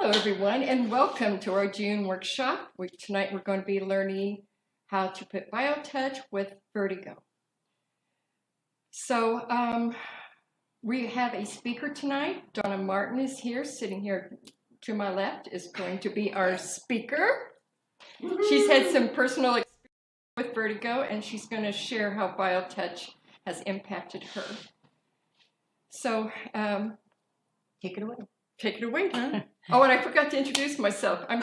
Hello, everyone, and welcome to our June workshop. Tonight we're going to be learning how to put BioTouch with Vertigo. So we have a speaker tonight. Donna Martin is here, sitting here to my left, is going to be our speaker. She's had some personal experience with Vertigo, and she's going to share how BioTouch has impacted her. So take it away. Take it away, Donna. Oh, and I forgot to introduce myself. I'm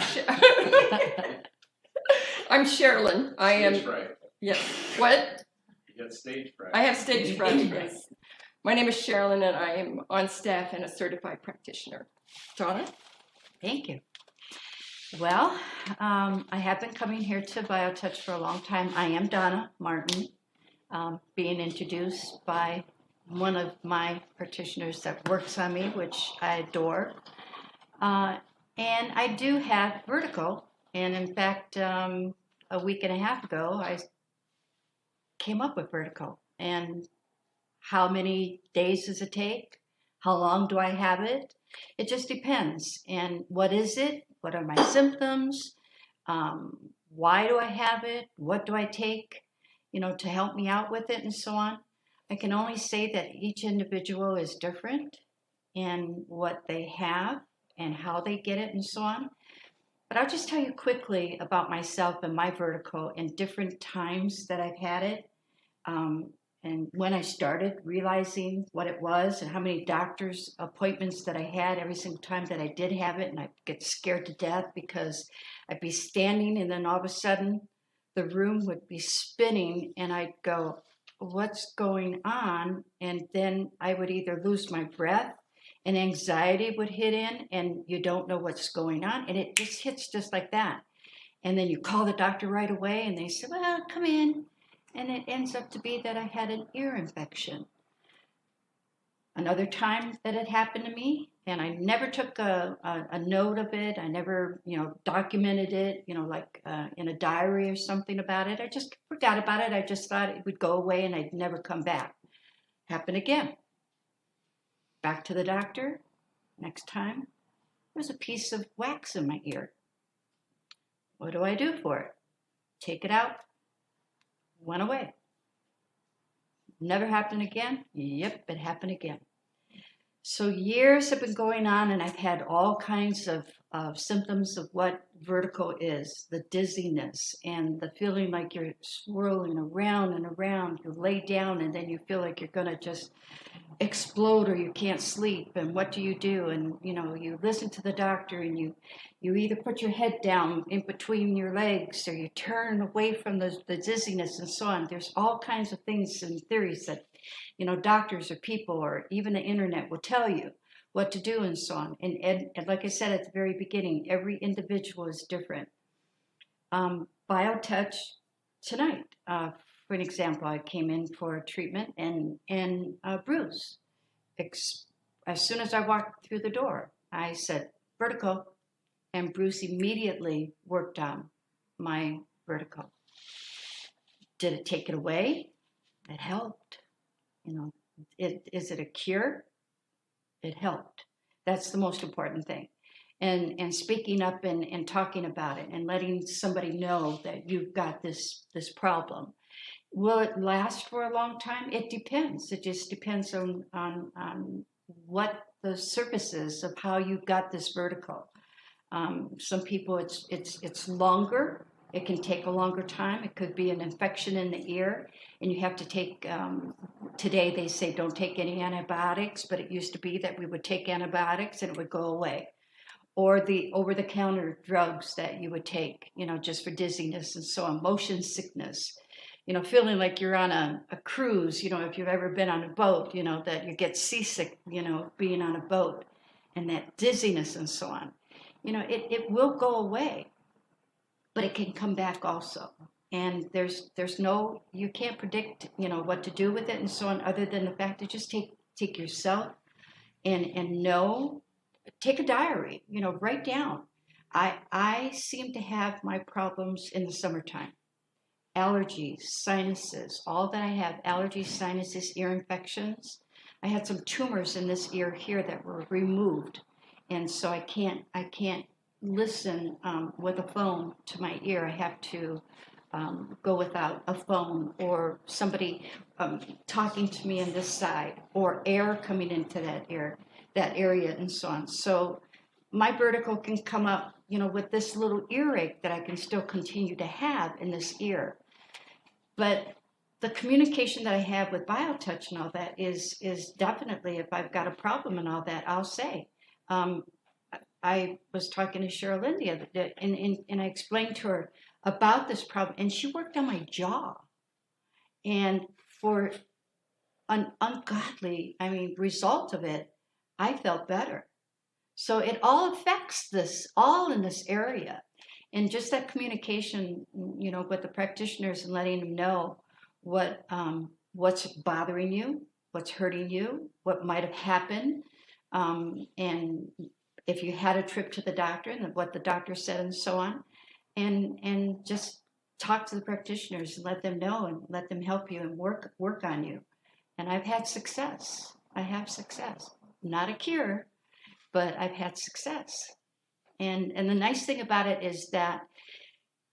Sherilyn. I am. Stage fright. Yes. What? You got stage fright. I have stage fright. Yes. My name is Sherilyn, and I am on staff and a certified practitioner. Donna? Thank you. Well, I have been coming here to BioTouch for a long time. I am Donna Martin, being introduced by one of my practitioners that works on me, which I adore. And I do have vertigo. And in fact, a week and a half ago, I came up with vertigo. And how many days does it take? How long do I have it? It just depends. And what is it? What are my symptoms? Why do I have it? What do I take, to help me out with it and so on? I can only say that each individual is different in what they have and how they get it and so on. But I'll just tell you quickly about myself and my vertigo and different times that I've had it. And when I started realizing what it was and how many doctor's appointments that I had every single time that I did have it, and I'd get scared to death because I'd be standing and then all of a sudden the room would be spinning and I'd go, what's going on? And then I would either lose my breath and anxiety would hit in and you don't know what's going on. And it just hits just like that. And then you call the doctor right away and they say, well, come in. And it ends up to be that I had an ear infection. Another time that it happened to me, and I never took a note of it. I never, documented it, like in a diary or something about it. I just forgot about it. I just thought it would go away and I'd never come back. Happened again. Back to the doctor. Next time, there's a piece of wax in my ear. What do I do for it? Take it out. Went away. Never happened again? Yep, it happened again. So years have been going on and I've had all kinds of symptoms of what vertigo is, the dizziness and the feeling like you're swirling around and around. You lay down and then you feel like you're going to just explode or you can't sleep. And what do? And, you listen to the doctor and you either put your head down in between your legs or you turn away from the dizziness and so on. There's all kinds of things and theories that, doctors or people or even the internet will tell you what to do and so on. And like I said at the very beginning, every individual is different. BioTouch tonight, for an example, I came in for a treatment and Bruce, as soon as I walked through the door, I said, vertigo. And Bruce immediately worked on my vertigo. Did it take it away? It helped. Is it a cure? It helped. That's the most important thing. And speaking up and talking about it and letting somebody know that you've got this problem. Will it last for a long time? It depends. It just depends on what the surface is of how you got this vertigo. Some people it's longer. It can take a longer time. It could be an infection in the ear, and you have to take, today they say don't take any antibiotics, but it used to be that we would take antibiotics and it would go away. Or the over-the-counter drugs that you would take, just for dizziness and so on, motion sickness, feeling like you're on a cruise, if you've ever been on a boat, that you get seasick, being on a boat, and that dizziness and so on. It will go away. But it can come back also. And you can't predict, what to do with it and so on, other than the fact to just take yourself and take a diary, write down. I seem to have my problems in the summertime. Allergies, sinuses, all that I have, allergies, sinuses, ear infections. I had some tumors in this ear here that were removed. and so I can't listen with a phone to my ear. I have to go without a phone or somebody talking to me on this side or air coming into that area and so on. So my vertigo can come up, with this little earache that I can still continue to have in this ear. But the communication that I have with BioTouch and all that is definitely, if I've got a problem and all that, I'll say. I was talking to Cheryl India, and I explained to her about this problem, and she worked on my jaw. And for an ungodly, result of it, I felt better. So it all affects this, all in this area. And just that communication, with the practitioners and letting them know what's bothering you, what's hurting you, what might have happened, and if you had a trip to the doctor and what the doctor said and so on, and just talk to the practitioners and let them know and let them help you and work on you. And I've had success. I have success. Not a cure, but I've had success. And the nice thing about it is that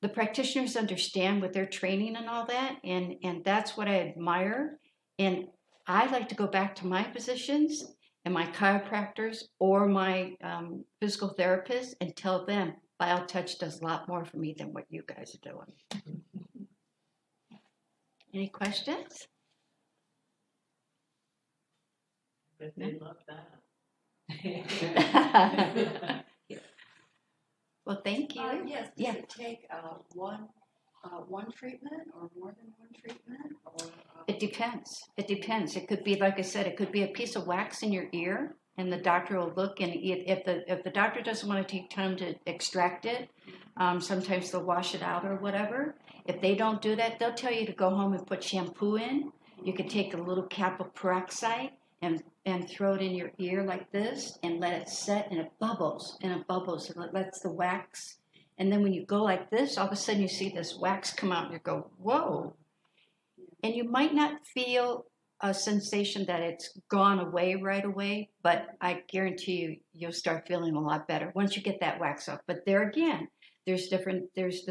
the practitioners understand with their training and all that, and that's what I admire. And I like to go back to my physicians and my chiropractors or my physical therapists and tell them BioTouch does a lot more for me than what you guys are doing. Any questions? But they love that. Well, thank you. Yes. Does Yeah. it take one treatment or more than one treatment? Or It depends. It depends. It could be, like I said, it could be a piece of wax in your ear, and the doctor will look. And if the doctor doesn't want to take time to extract it, sometimes they'll wash it out or whatever. If they don't do that, they'll tell you to go home and put shampoo in. You could take a little cap of peroxide and throw it in your ear like this and let it set, and it bubbles and it lets the wax. And then when you go like this, all of a sudden you see this wax come out and you go, whoa. And you might not feel a sensation that it's gone away right away, but I guarantee you'll start feeling a lot better once you get that wax off. But there again, there's different theories,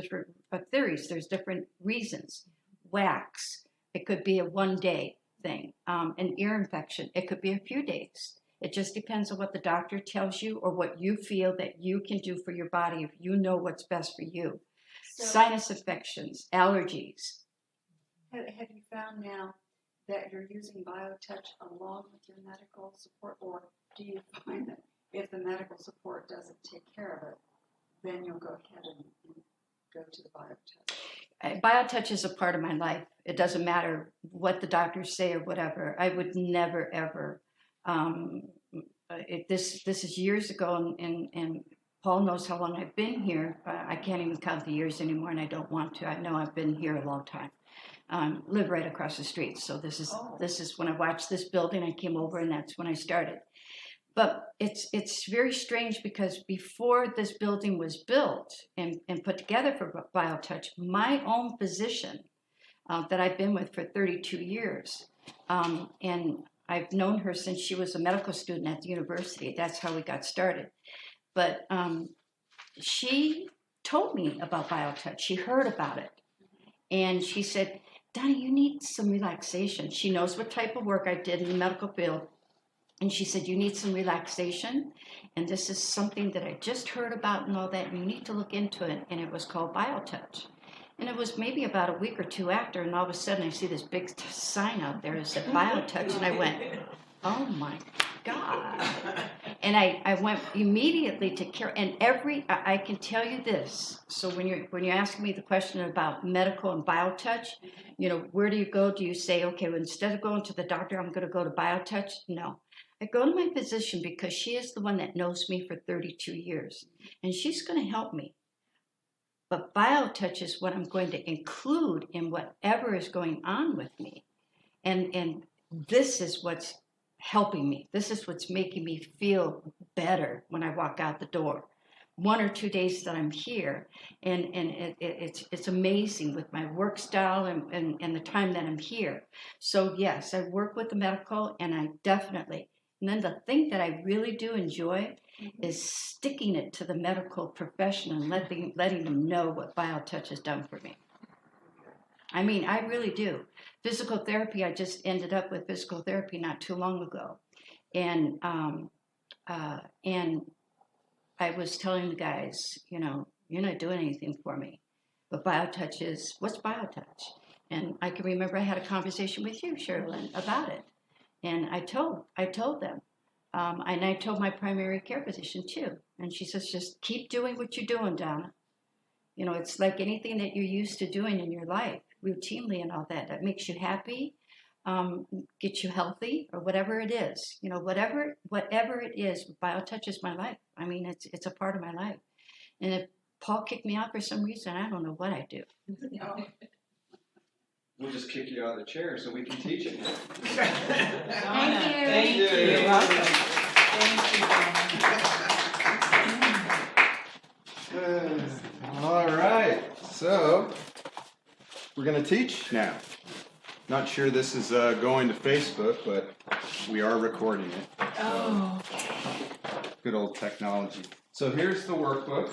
there's different reasons. Wax, it could be a one-day thing. An ear infection, it could be a few days. It just depends on what the doctor tells you or what you feel that you can do for your body if you know what's best for you. Sinus infections, allergies. have you found now that you're using BioTouch along with your medical support, or do you find that if the medical support doesn't take care of it, then you'll go ahead and go to the BioTouch? BioTouch is a part of my life. It doesn't matter what the doctors say or whatever. I would never, ever. This is years ago, and Paul knows how long I've been here. I can't even count the years anymore, and I don't want to. I know I've been here a long time. Live right across the street. So this is when I watched this building. I came over, and that's when I started. But it's very strange because before this building was built and put together for BioTouch, my own physician that I've been with for 32 years, and I've known her since she was a medical student at the university. That's how we got started. But she told me about BioTouch. She heard about it. And she said, Donna, you need some relaxation. She knows what type of work I did in the medical field. And she said, you need some relaxation. And this is something that I just heard about and all that. And you need to look into it. And it was called BioTouch. And it was maybe about a week or two after. And all of a sudden I see this big sign out there that said BioTouch. And I went, oh my God. And I went immediately to care. And I can tell you this. So when you're asking me the question about medical and BioTouch, where do you go? Do you say, okay, well, instead of going to the doctor, I'm going to go to BioTouch? No. I go to my physician because she is the one that knows me for 32 years. And she's going to help me. But BioTouch is what I'm going to include in whatever is going on with me. And this is what's helping me. This is what's making me feel better when I walk out the door. 1 or 2 days that I'm here, and it's amazing with my work style and the time that I'm here. So yes, I work with the medical, and I definitely, And then the thing that I really do enjoy is sticking it to the medical profession and letting them know what BioTouch has done for me. I mean, I really do. Physical therapy, I just ended up with physical therapy not too long ago. And I was telling the guys, you know, you're not doing anything for me. But BioTouch is, what's BioTouch? And I can remember I had a conversation with you, Sherilyn, about it. And I told them. And I told my primary care physician too. And she says, just keep doing what you're doing, Donna. You know, it's like anything that you're used to doing in your life, routinely and all that. That makes you happy, gets you healthy, or whatever it is. You know, whatever it is, BioTouch is my life. I mean, it's a part of my life. And if Paul kicked me out for some reason, I don't know what I'd do. We'll just kick you out of the chair so we can teach it. Thank you. Thank you. You're welcome. Thank you. All right, so we're going to teach now. Not sure this is going to Facebook, but we are recording it. Oh. Good old technology. So here's the workbook.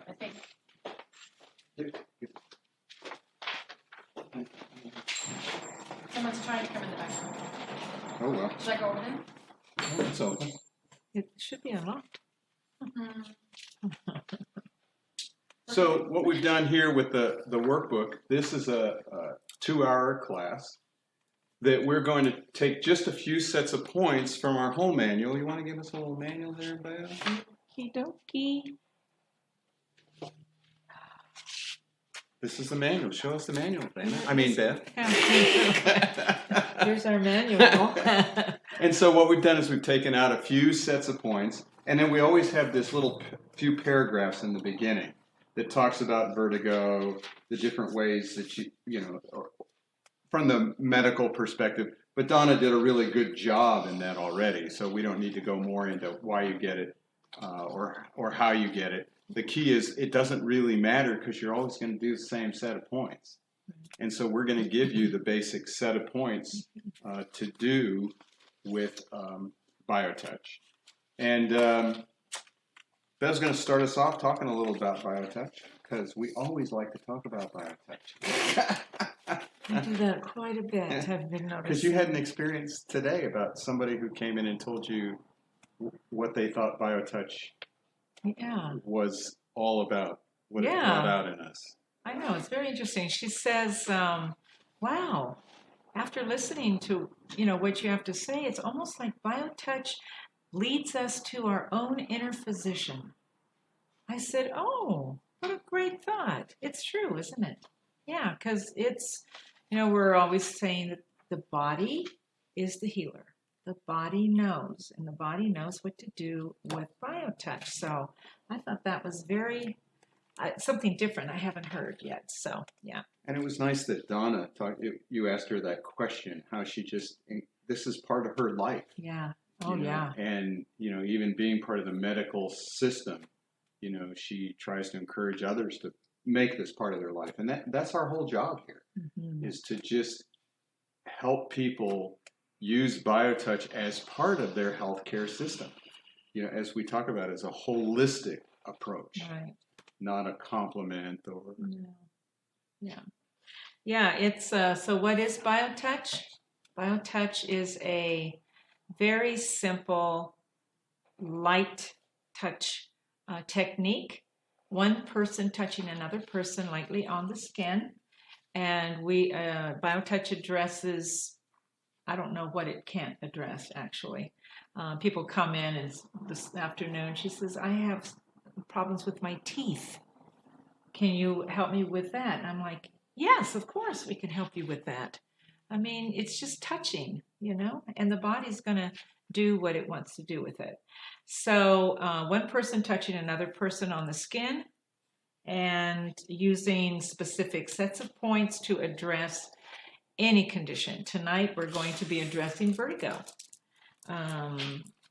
I think. Someone's trying to come in the back. Oh well, Should I go over there? it's open. It should be unlocked. So what we've done here with the workbook, this is a 2-hour class that we're going to take just a few sets of points from our whole manual. You want to give us a little manual there, Beth? Okie dokie. This is the manual. Show us the manual, Dana. I mean, Beth. Here's our manual. And so what we've done is we've taken out a few sets of points, and then we always have this little few paragraphs in the beginning that talks about vertigo, the different ways that you know, from the medical perspective. But Donna did a really good job in that already, so we don't need to go more into why you get it or how you get it. The key is it doesn't really matter because you're always going to do the same set of points. And so we're going to give you the basic set of points to do with BioTouch. And Bev's going to start us off talking a little about BioTouch because we always like to talk about BioTouch. I do that quite a bit, I've been noticing. Because you had an experience today about somebody who came in and told you what they thought BioTouch was all about, what it brought out in us. I know, it's very interesting. She says, wow, after listening to, you know, what you have to say, it's almost like BioTouch leads us to our own inner physician. I said, oh, what a great thought. It's true, isn't it? Yeah, because it's, you know, we're always saying that the body is the healer. The body knows, and the body knows what to do with BioTouch. So I thought that was very, something different I haven't heard yet. So, yeah. And it was nice that Donna, you asked her that question, how she just, this is part of her life. Yeah. Oh, you know? yeah. And, you know, even being part of the medical system, you know, she tries to encourage others to make this part of their life. And that's our whole job here, is to just help people use BioTouch as part of their healthcare system. You know, as we talk about, as a holistic approach, Right. not a complement or. Yeah. Yeah, it's, so what is BioTouch? BioTouch is a very simple, light touch technique. One person touching another person lightly on the skin. And BioTouch addresses, I don't know what it can't address, actually. People come in, and this afternoon, she says, I have problems with my teeth. Can you help me with that? And I'm like, yes, of course we can help you with that. I mean, it's just touching, you know, and the body's going to do what it wants to do with it. So one person touching another person on the skin and using specific sets of points to address any condition. Tonight we're going to be addressing vertigo. A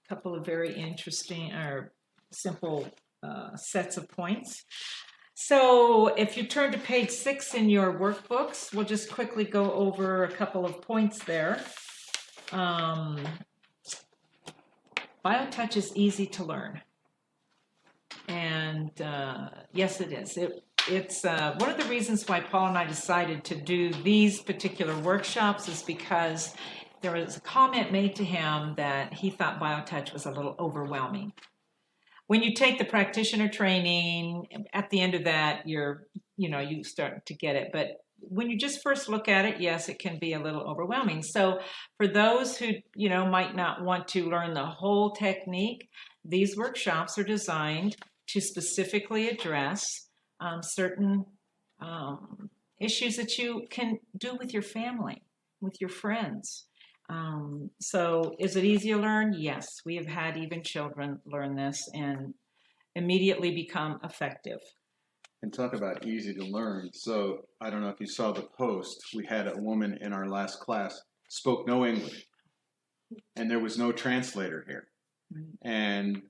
couple of very interesting or simple sets of points. So if you turn to page 6 in your workbooks, we'll just quickly go over a couple of points there. BioTouch is easy to learn. And yes, it is. It's one of the reasons why Paul and I decided to do these particular workshops is because there was a comment made to him that he thought BioTouch was a little overwhelming. When you take the practitioner training, at the end of that, you start to get it. But when you just first look at it, yes, it can be a little overwhelming. So for those who, might not want to learn the whole technique, these workshops are designed to specifically address certain issues that you can do with your family, with your friends. So is it easy to learn? Yes, we have had even children learn this and immediately become effective. And talk about easy to learn. So I don't know if you saw the post. We had a woman in our last class spoke no English, and there was no translator here. And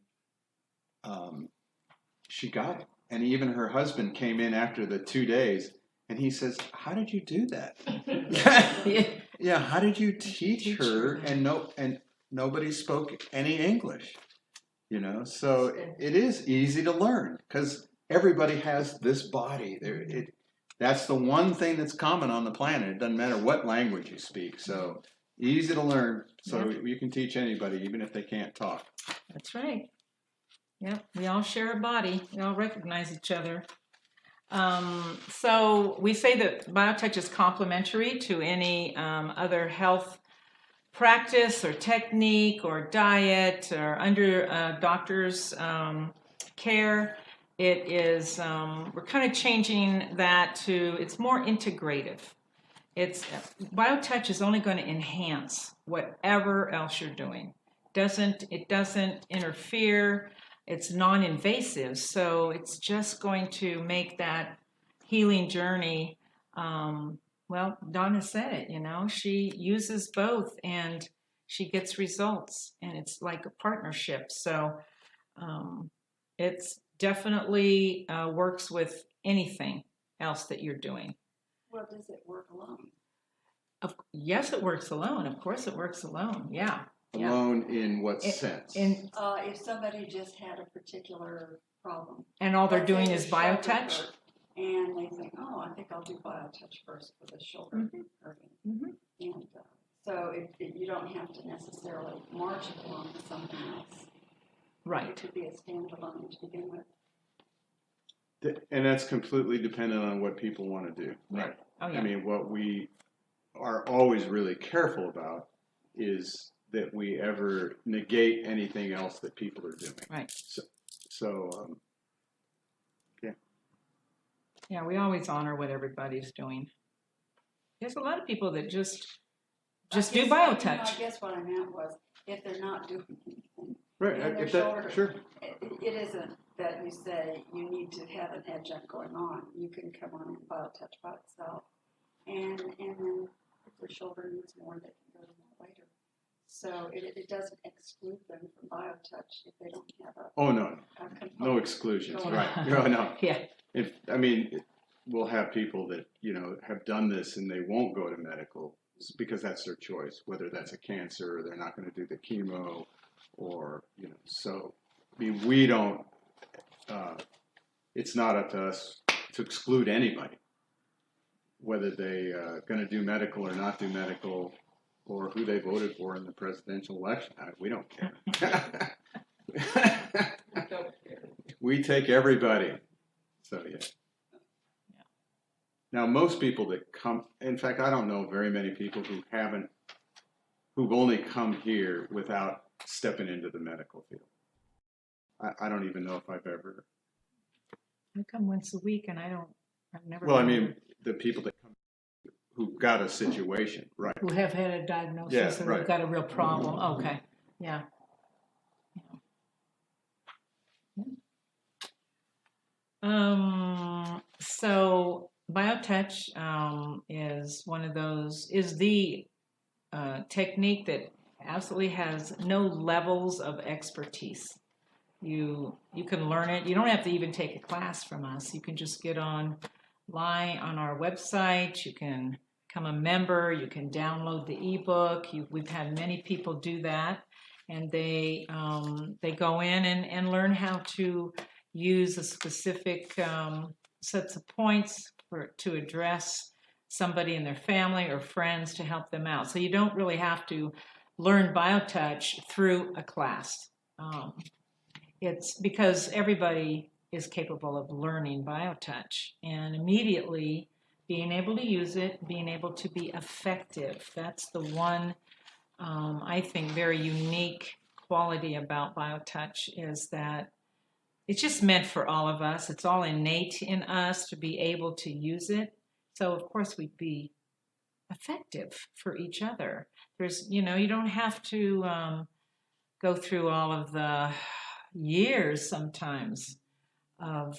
she got it. And even her husband came in after the 2 days, and he says, "How did you do that?" Yeah, how did you teach her? And nobody spoke any English. So it is easy to learn because everybody has this body. That's the one thing that's common on the planet. It doesn't matter what language you speak. So easy to learn. So you can teach anybody, even if they can't talk. That's right. Yep, we all share a body. We all recognize each other. So we say that BioTouch is complementary to any other health practice or technique or diet or under doctor's care. It is, we're kind of changing that to, it's more integrative. BioTouch is only going to enhance whatever else you're doing. It doesn't interfere. It's non-invasive, so it's just going to make that healing journey. Well, Donna said it, she uses both and she gets results, and it's like a partnership. So it's definitely works with anything else that you're doing. Well, does it work alone? Yes, it works alone. Of course it works alone. Yeah. Alone in what sense? If somebody just had a particular problem. And all they're Let's doing say is their shoulder BioTouch? hurt, and they think, I think I'll do BioTouch first for the shoulder hurting. And so you don't have to necessarily march it along with something else. Right. It could be a standalone to begin with. And that's completely dependent on what people want to do. Right. Oh, yeah. I mean, what we are always really careful about is that we ever negate anything else that people are doing. Right. So yeah. Yeah, we always honor what everybody's doing. There's a lot of people that just do BioTouch. I guess what I meant was if they're not doing anything. Right. If that, sure. It isn't that you say you need to have an adjunct going on. You can come on and BioTouch by itself. And then if their shoulder needs more, they can go to more later. So it doesn't exclude them from BioTouch if they don't have a no exclusions, going right? on. No. Yeah. We'll have people that have done this and they won't go to medical because that's their choice, whether that's a cancer or they're not going to do the chemo, or So we don't. It's not up to us to exclude anybody, whether they going to do medical or not do medical, or who they voted for in the presidential election. We don't care. We take everybody. So yeah. Now most people that come, in fact, I don't know very many people who've only come here without stepping into the medical field. I don't even know if I've ever. I come once a week, and I've never. Well, I mean, the people that come who got a situation, right? Who have had a diagnosis and have got a real problem. Okay, yeah. So BioTouch is the technique that absolutely has no levels of expertise. You can learn it. You don't have to even take a class from us. You can just get online on our website. You can become a member. You can download the ebook. We've had many people do that, and they go in and learn how to use a specific sets of points to address somebody in their family or friends to help them out. So you don't really have to learn BioTouch through a class. It's because everybody is capable of learning BioTouch, and immediately being able to use it, being able to be effective. That's the one, I think, very unique quality about BioTouch, is that it's just meant for all of us. It's all innate in us to be able to use it. So, of course, we'd be effective for each other. You don't have to go through all of the years sometimes of,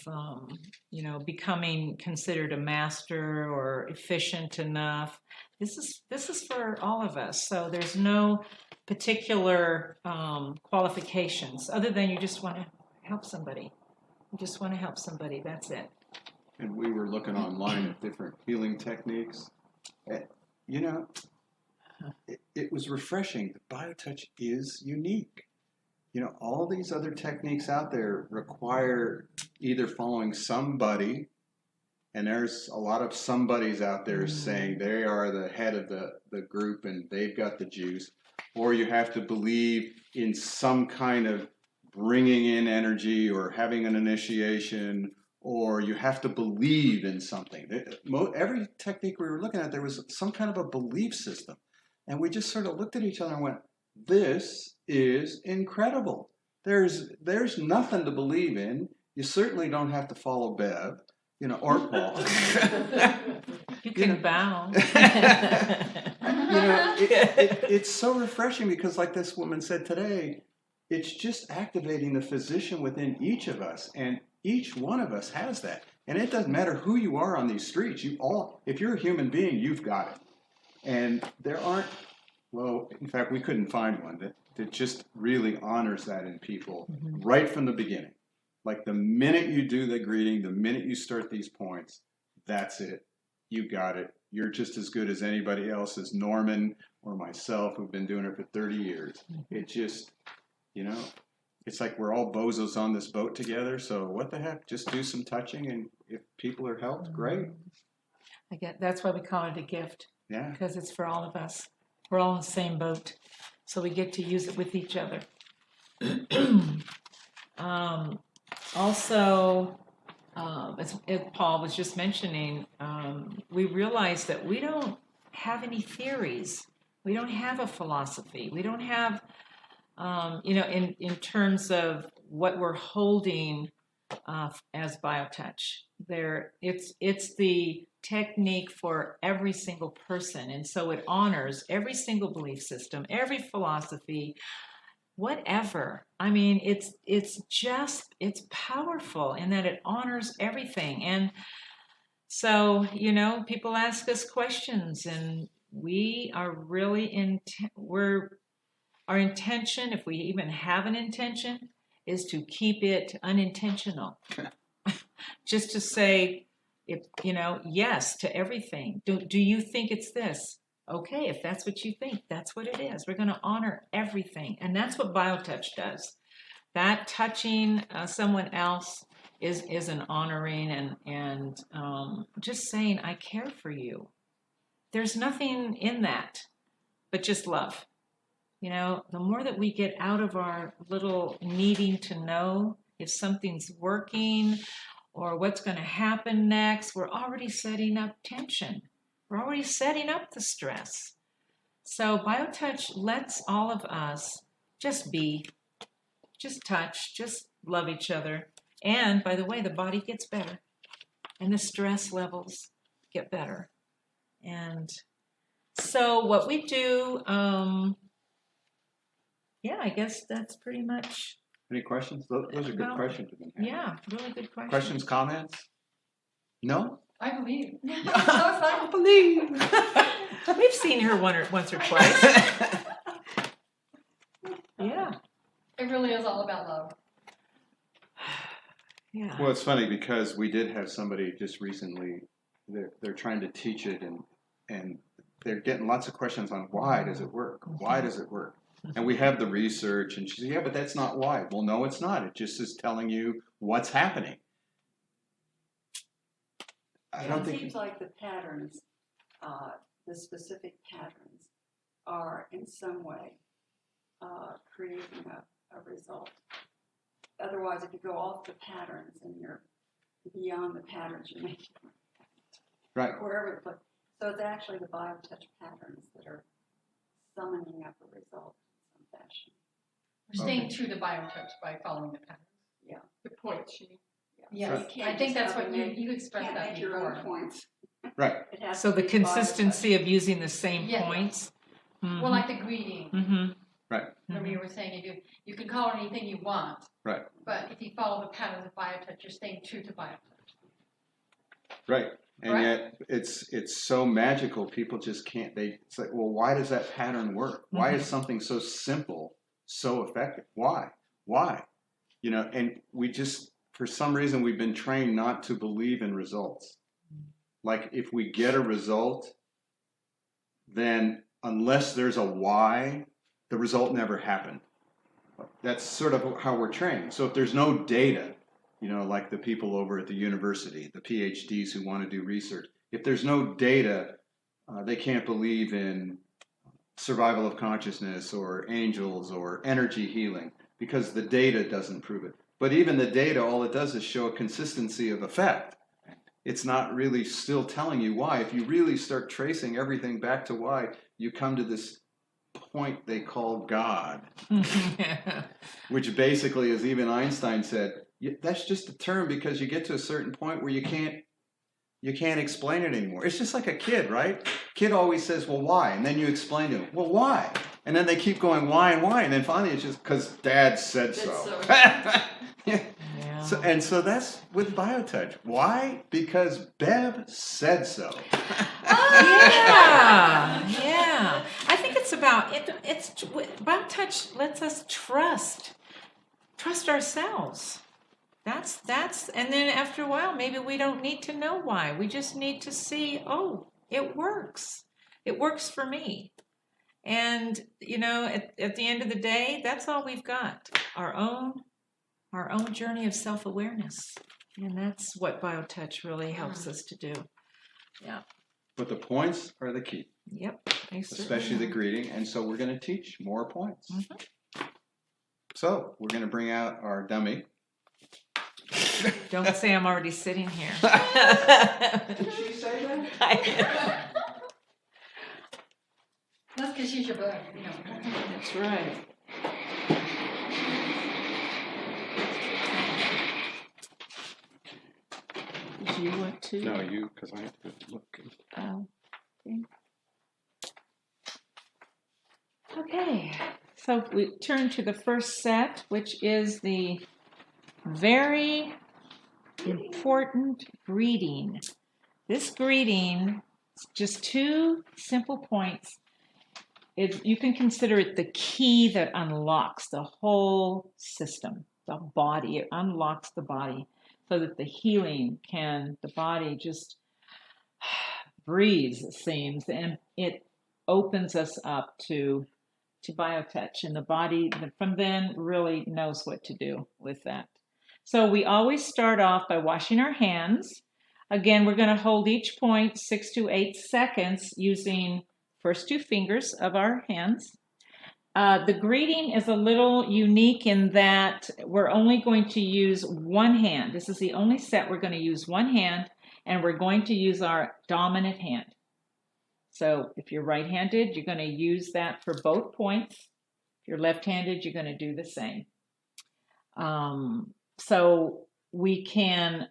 becoming considered a master or efficient enough. This is for all of us. So there's no particular qualifications other than you just want to help somebody. You just want to help somebody. That's it. And we were looking online at different healing techniques. It was refreshing. The BioTouch is unique. All these other techniques out there require either following somebody, and there's a lot of somebodies out there saying they are the head of the group and they've got the juice, or you have to believe in some kind of bringing in energy or having an initiation, or you have to believe in something. Every technique we were looking at, there was some kind of a belief system. And we just sort of looked at each other and went, this is incredible. There's nothing to believe in. You certainly don't have to follow Bev, or Paul. You can bow. It's so refreshing because, like this woman said today, it's just activating the physician within each of us, and each one of us has that. And it doesn't matter who you are on these streets. If you're a human being, you've got it. And there aren't, in fact, we couldn't find one that just really honors that in people right from the beginning. Like the minute you do the greeting, the minute you start these points, that's it. You got it. You're just as good as anybody else, as Norman or myself, who've been doing it for 30 years. It just, it's like we're all bozos on this boat together. So what the heck? Just do some touching, and if people are helped, great. That's why we call it a gift. Yeah. Because it's for all of us. We're all in the same boat. So we get to use it with each other. Also, as Paul was just mentioning, we realize that we don't have any theories. We don't have a philosophy. We don't have, in terms of what we're holding as BioTouch. It's the technique for every single person, and so it honors every single belief system, every philosophy, whatever. I mean, it's powerful in that it honors everything. And so, people ask us questions, and we are really our intention, if we even have an intention, is to keep it unintentional. Just to say, yes to everything. Do you think it's this? Okay, if that's what you think, that's what it is. We're going to honor everything. And that's what BioTouch does. That touching someone else is an honoring and just saying, I care for you. There's nothing in that but just love. The more that we get out of our little needing to know if something's working or what's going to happen next, we're already setting up tension. We're already setting up the stress. So BioTouch lets all of us just be, just touch, just love each other. And by the way, the body gets better and the stress levels get better. And so what we do, I guess that's pretty much. Any questions? Those are good questions. Yeah, really good questions. Questions, comments? No? I believe. I believe. We've seen her once or twice. Yeah. It really is all about love. Yeah. Well, it's funny because we did have somebody just recently. They're trying to teach it, and they're getting lots of questions on why does it work? Why does it work? And we have the research, and she said, "Yeah, but that's not why." Well, no, it's not. It just is telling you what's happening. I don't It think. seems like the patterns, the specific patterns, are in some way creating a result. Otherwise, if you go off the patterns and you're beyond the patterns, you're making Right. wherever. But so it's actually the biotouch patterns that are summoning up a result in some fashion. We're staying true to biotouch by following the patterns. Yeah. The points, you mean? Yeah. Yes, So you can't I think just that's up what and you expressed can't that make your own before. points. Right. It has So to the be consistency of using the same Yeah. points. Well, like the greeting. Mm-hmm. Remember you were saying you can call it anything you want. Right. But if you follow the patterns of biotouch, you're staying true to biotouch. Right. And Right. yet it's so magical. People just can't. It's like, well, why does that pattern work? Why is something so simple so effective? Why? You know, and we just, for some reason, we've been trained not to believe in results. Like if we get a result, then unless there's a why, the result never happened. That's sort of how we're trained. So if there's no data, you know, like the people over at the university, the PhDs who want to do research, if there's no data, they can't believe in survival of consciousness or angels or energy healing because the data doesn't prove it. But even the data, all it does is show a consistency of effect. It's not really still telling you why. If you really start tracing everything back to why, you come to this point they call God, which basically, as even Einstein said, that's just a term because you get to a certain point where you can't explain it anymore. It's just like a kid, right? Kid always says, well, why? And then you explain to him, well, why? And then they keep going, why and why? And then finally it's just because Dad said so. Yeah. So that's with biotouch. Why? Because Bev said so. Yeah. I think it's about it's biotouch lets us trust ourselves. That's and then after a while maybe we don't need to know why. We just need to see, oh, it works. It works for me. And you know, at the end of the day, that's all we've got. Our own journey of self-awareness. And that's what biotouch really helps us to do. Yeah. But the points are the key. Yep. Especially the greeting. And so we're going to teach more points. So we're going to bring out our dummy. Don't say I'm already sitting here. Did she say that? That's because she's your bud, you know. That's right. Do you want to? No, you, because I have to look. Oh, okay. So we turn to the first set, which is the very important greeting. This greeting is just 2 simple points. You can consider it the key that unlocks the whole system, the body. It unlocks the body so that the body just breathes, it seems, and it opens us up to biotouch, and the body from then really knows what to do with that. So we always start off by washing our hands. Again, we're going to hold each point 6 to 8 seconds using first 2 fingers of our hands. The greeting is a little unique in that we're only going to use one hand. This is the only set we're going to use one hand, and we're going to use our dominant hand. So if you're right-handed, you're going to use that for both points. If you're left-handed, you're going to do the same. So we can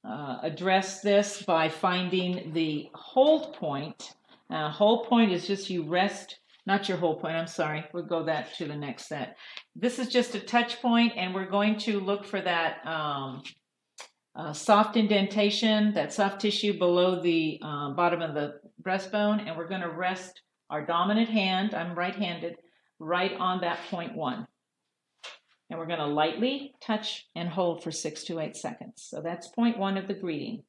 address this by finding the hold point. Hold point is just you rest, not your whole point, I'm sorry. We'll go that to the next set. This is just a touch point, and we're going to look for that soft indentation, that soft tissue below the bottom of the breastbone, and we're going to rest our dominant hand, I'm right-handed, right on that point 1. And we're going to lightly touch and hold for 6 to 8 seconds. So that's point 1 of the greeting.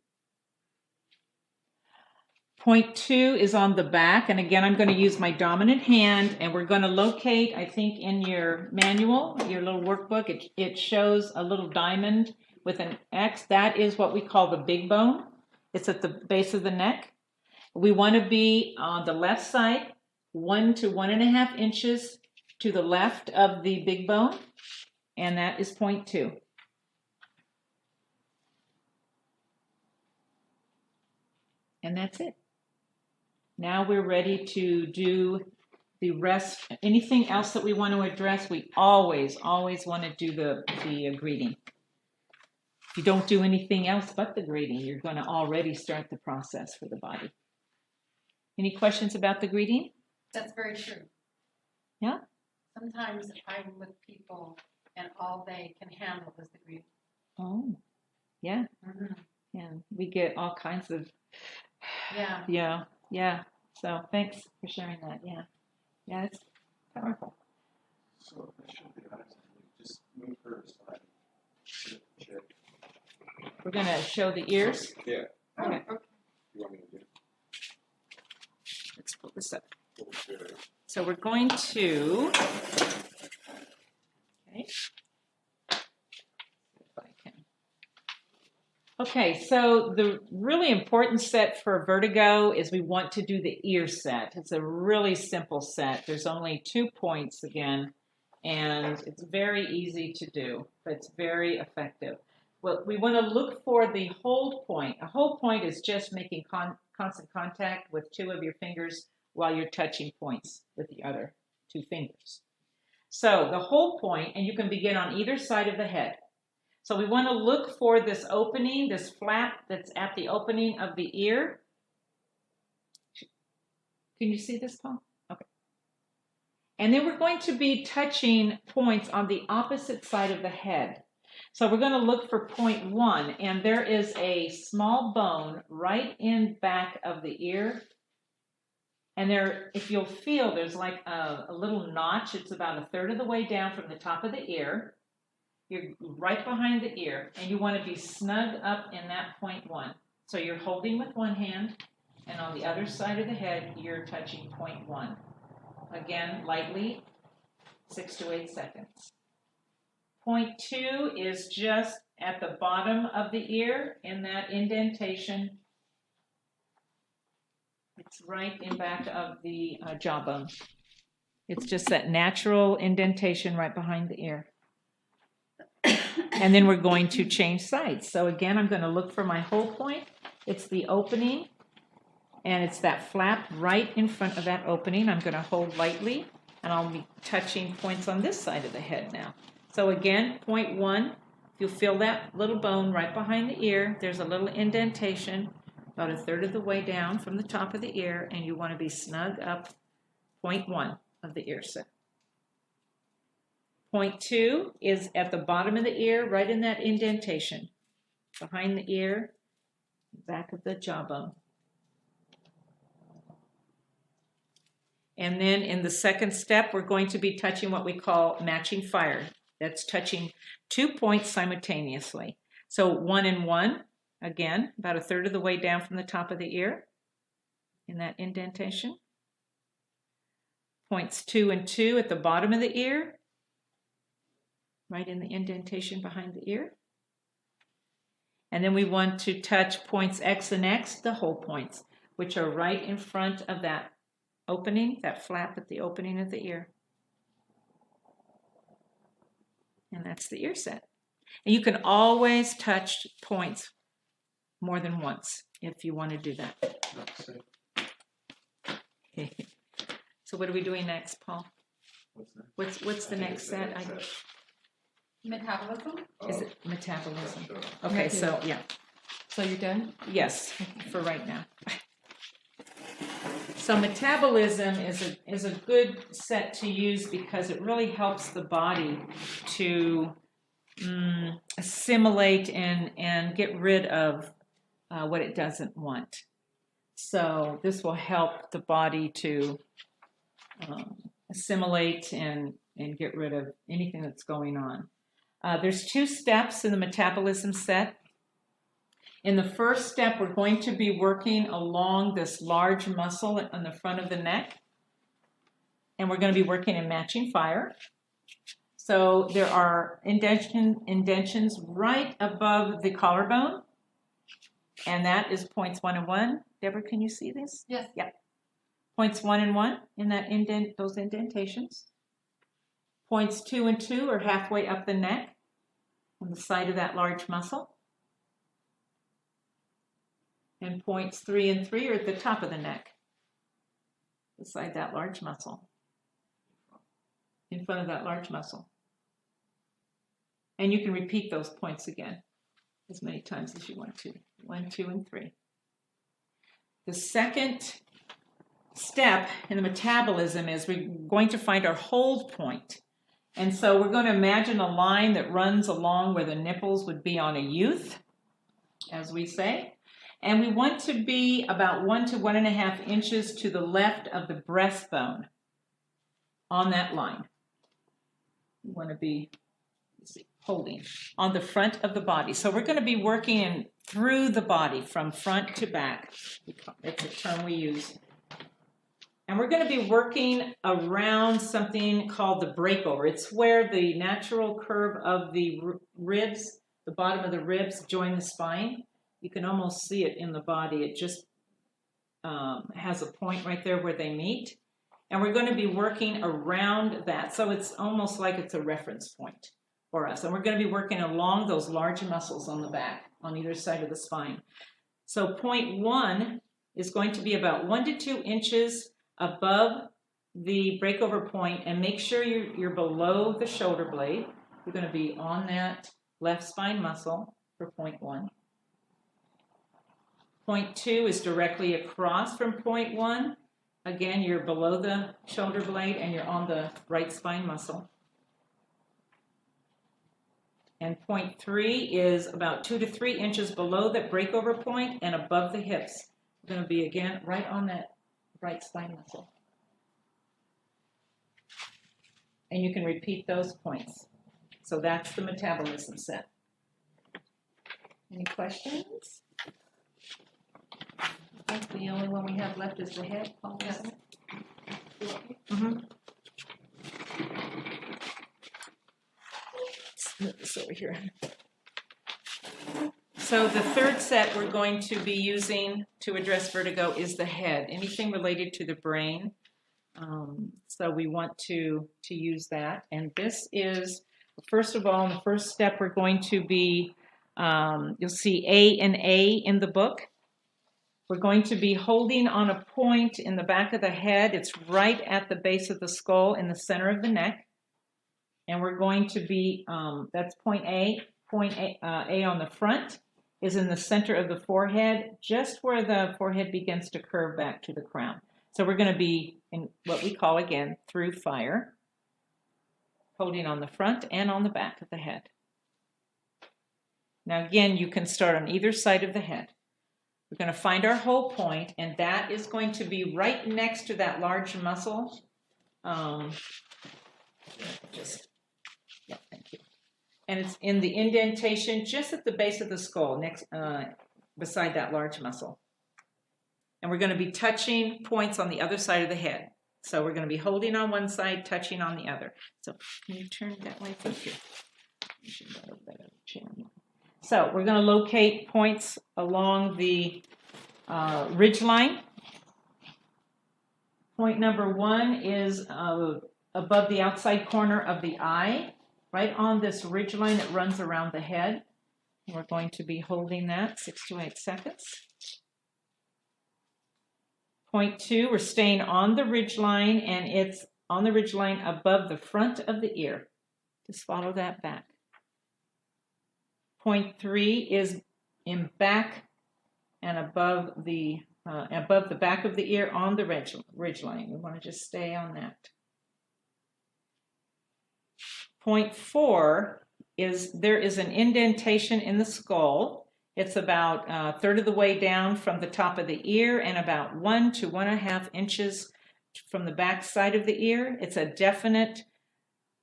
Point 2 is on the back, and again, I'm going to use my dominant hand, and we're going to locate, I think in your manual, your little workbook, it shows a little diamond with an X. That is what we call the big bone. It's at the base of the neck. We want to be on the left side, 1 to 1.5 inches to the left of the big bone, and that is point 2. And that's it. Now we're ready to do the rest. Anything else that we want to address, we always want to do the greeting. If you don't do anything else but the greeting, you're going to already start the process for the body. Any questions about the greeting? That's very true. Yeah? Sometimes I'm with people and all they can handle is the greeting. Oh, yeah. Mm-hmm. Yeah. We get all kinds of, Yeah. yeah. So thanks for sharing that. Yeah. Yeah, it's powerful. So I should be honest, just move her aside. Check. We're going to show the ears. Yeah. Okay. You want me to do it? Let's pull this up. So we're going to, okay. If I can. Okay, so the really important set for Vertigo is we want to do the ear set. It's a really simple set. There's only 2 points again, and it's very easy to do, but it's very effective. Well, we want to look for the hold point. A hold point is just making constant contact with 2 of your fingers while you're touching points with the other 2 fingers. So the hold point, and you can begin on either side of the head. So we want to look for this opening, this flap that's at the opening of the ear. Can you see this, Paul? Okay. And then we're going to be touching points on the opposite side of the head. So we're going to look for point 1, and there is a small bone right in back of the ear. And there, if you'll feel, there's like a little notch. It's about 1/3 of the way down from the top of the ear. You're right behind the ear, and you want to be snug up in that point 1. So you're holding with one hand, and on the other side of the head, you're touching point 1. Again, lightly, 6 to 8 seconds. Point 2 is just at the bottom of the ear in that indentation. It's right in back of the jawbone. It's just that natural indentation right behind the ear. And then we're going to change sides. So again, I'm going to look for my hold point. It's the opening, and it's that flap right in front of that opening. I'm going to hold lightly, and I'll be touching points on this side of the head now. So again, point 1, you'll feel that little bone right behind the ear. There's a little indentation about 1/3 of the way down from the top of the ear, and you want to be snug up point 1 of the ear set. Point 2 is at the bottom of the ear, right in that indentation, behind the ear, back of the jawbone. And then in the second step, we're going to be touching what we call matching fire. That's touching 2 points simultaneously. So 1 and 1, again, about 1/3 of the way down from the top of the ear, in that indentation. Points 2 and 2 at the bottom of the ear, right in the indentation behind the ear. And then we want to touch points X and X, the hold points, which are right in front of that opening, that flap at the opening of the ear. And that's the ear set. And you can always touch points more than once if you want to do that. So what are we doing next, Paul? What's the next set? Metabolism? Oh. Is it metabolism? Okay, so yeah. So you're done? Yes, for right now. So metabolism is a good set to use because it really helps the body to assimilate and get rid of what it doesn't want. So this will help the body to assimilate and and get rid of anything that's going on. There's 2 steps in the metabolism set. In the first step, we're going to be working along this large muscle on the front of the neck, and we're going to be working in matching fire. So there are indentions right above the collarbone, and that is points 1 and 1. Deborah, can you see this? Yes. Yeah. Points 1 and 1 in that those indentations. Points 2 and 2 are halfway up the neck on the side of that large muscle. And points 3 and 3 are at the top of the neck, beside that large muscle, in front of that large muscle. And you can repeat those points again as many times as you want to. 1, 2, and 3. The second step in the metabolism is we're going to find our hold point. And so we're going to imagine a line that runs along where the nipples would be on a youth, as we say. And we want to be about 1 to 1.5 inches to the left of the breastbone on that line. We want to be holding on the front of the body. So we're going to be working through the body from front to back. It's a term we use. And we're going to be working around something called the breakover. It's where the natural curve of the ribs, the bottom of the ribs, join the spine. You can almost see it in the body. It just has a point right there where they meet. And we're going to be working around that. So it's almost like it's a reference point for us. And we're going to be working along those large muscles on the back, on either side of the spine. So point 1 is going to be about 1 to 2 inches above the breakover point, and make sure you're below the shoulder blade. You're going to be on that left spine muscle for point 1. Point 2 is directly across from point 1. Again, you're below the shoulder blade and you're on the right spine muscle. And point 3 is about 2 to 3 inches below that breakover point and above the hips. We're going to be, again, right on that right spine muscle. And you can repeat those points. So that's the metabolism set. Any questions? I think the only one we have left is the head. Paul, isn't it? Mm-hmm. Move this over here. So the third set we're going to be using to address vertigo is the head, anything related to the brain. So we want to use that. And this is, first of all, in the first step, we're going to be, you'll see A and A in the book. We're going to be holding on a point in the back of the head. It's right at the base of the skull in the center of the neck. And we're going to be, that's point A. Point A on the front is in the center of the forehead, just where the forehead begins to curve back to the crown. So we're going to be in what we call, again, through fire, holding on the front and on the back of the head. Now, again, you can start on either side of the head. We're going to find our whole point, and that is going to be right next to that large muscle. Yeah, thank you. And it's in the indentation just at the base of the skull, next beside that large muscle. And we're going to be touching points on the other side of the head. So we're going to be holding on one side, touching on the other. So can you turn that way? Thank you. So we're going to locate points along the ridge line. Point number 1 is above the outside corner of the eye, right on this ridge line that runs around the head. We're going to be holding that 6 to 8 seconds. Point 2, we're staying on the ridge line, and it's on the ridge line above the front of the ear. Just follow that back. Point 3 is in back and above the back of the ear on the ridge line. We want to just stay on that. Point 4 is there is an indentation in the skull. It's about a third of the way down from the top of the ear and about 1 to 1.5 inches from the back side of the ear. It's a definite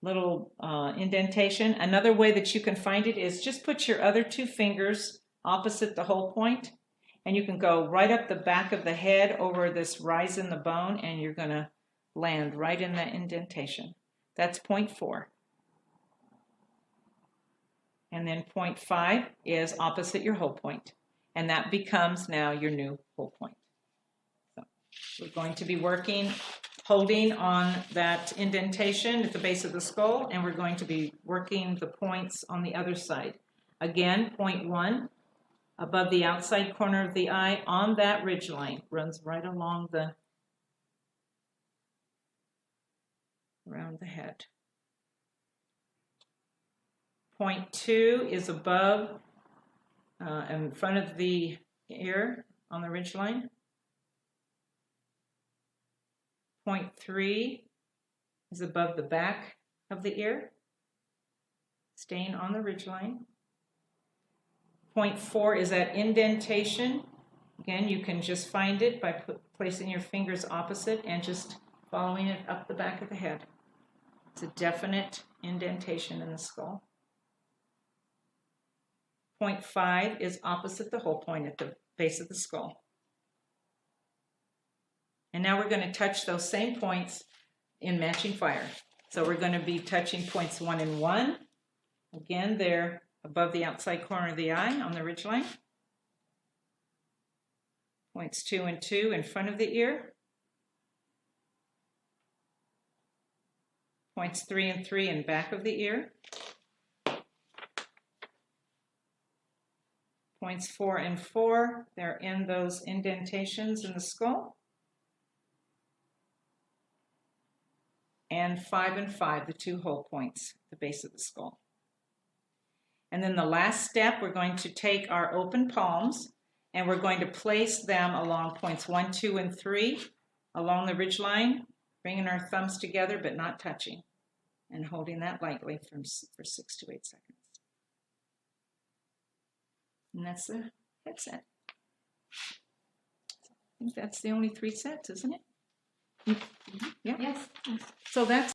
little indentation. Another way that you can find it is just put your other two fingers opposite the hole point, and you can go right up the back of the head over this rise in the bone, and you're going to land right in that indentation. That's 0.4. And then 0.5 is opposite your hole point, and that becomes now your new hole point. So we're going to be holding on that indentation at the base of the skull, and we're going to be working the points on the other side. Again, 0.1 above the outside corner of the eye on that ridge line, runs right along around the head. 0.2 is above in front of the ear on the ridge line. 0.3 is above the back of the ear, staying on the ridge line. 0.4 is that indentation. Again, you can just find it by placing your fingers opposite and just following it up the back of the head. It's a definite indentation in the skull. 0.5 is opposite the hole point at the base of the skull. And now we're going to touch those same points in matching fire. So we're going to be touching points 1 and 1. Again, they're above the outside corner of the eye on the ridgeline. Points 2 and 2 in front of the ear. Points 3 and 3 in back of the ear. Points 4 and 4, they're in those indentations in the skull. And 5 and 5, the two hole points at the base of the skull. And then the last step, we're going to take our open palms and we're going to place them along points 1, 2, and 3 along the ridge line, bringing our thumbs together but not touching, and holding that lightly for 6 to 8 seconds. And that's the head set. I think that's the only 3 sets, isn't it? Yeah. Yes. So that's